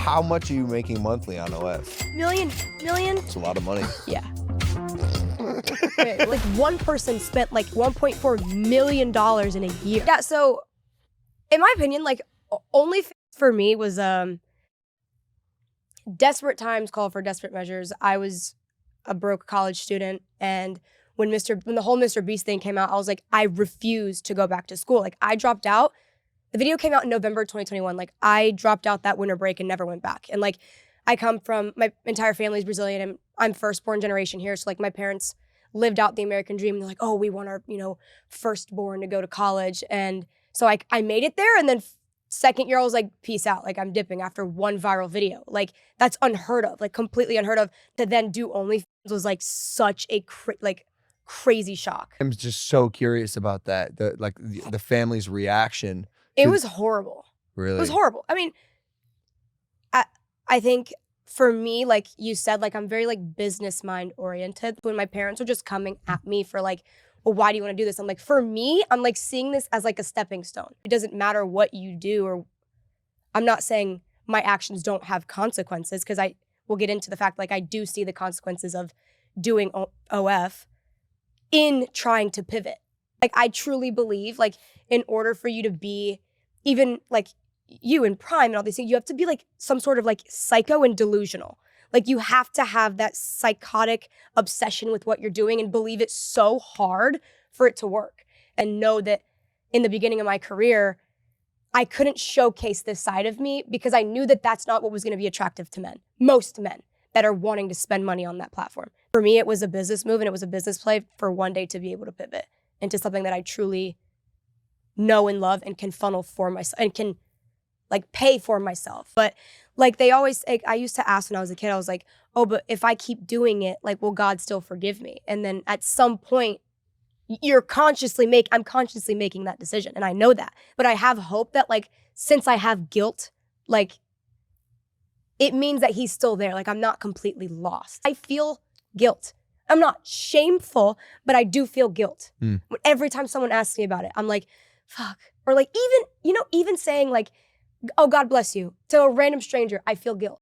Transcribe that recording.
How much are you making monthly on OF? Million? It's a lot of money. Yeah. Like one person spent like $1.4 million in a year. Yeah, so in my opinion, like OnlyFans for me was desperate times call for desperate measures. I was a broke college student, and when the whole Mr. Beast thing came out, I was like, I refuse to go back to school. Like I dropped out. The video came out in November 2021. Like I dropped out that winter break and never went back. And like I come from, my entire family's Brazilian, and I'm firstborn generation here. So like my parents lived out the American dream. And they're like, oh, we want our, firstborn to go to college. And so I made it there. And then second year, I was like, peace out. Like I'm dipping after one viral video. Like that's unheard of, like completely unheard of. To then do OnlyFans was like such a crazy shock. I'm just so curious about that. The family's reaction. It was horrible. Really? It was horrible. I mean, I think for me, like you said, like I'm very like business mind oriented. When my parents were just coming at me for like, well, why do you want to do this? I'm like, for me, I'm like seeing this as like a stepping stone. It doesn't matter what you do, or I'm not saying my actions don't have consequences, because I will get into the fact like I do see the consequences of doing OF in trying to pivot. Like I truly believe like in order for you to be even like you in prime and all these things, you have to be like some sort of like psycho and delusional. Like you have to have that psychotic obsession with what you're doing and believe it so hard for it to work. And know that in the beginning of my career, I couldn't showcase this side of me because I knew that that's not what was going to be attractive to men. Most men that are wanting to spend money on that platform. For me, it was a business move and it was a business play for one day to be able to pivot into something that I truly know and love and can funnel for myself and can like pay for myself. But like they always, like, I used to ask when I was a kid, I was like, oh, but if I keep doing it, like, will God still forgive me? And then at some point, I'm consciously making that decision. And I know that. But I have hope that like, since I have guilt, like, it means that he's still there. Like, I'm not completely lost. I feel guilt. I'm not shameful, but I do feel guilt. Every time someone asks me about it, I'm like, fuck. Or like even saying like, oh, God bless you, to a random stranger, I feel guilt.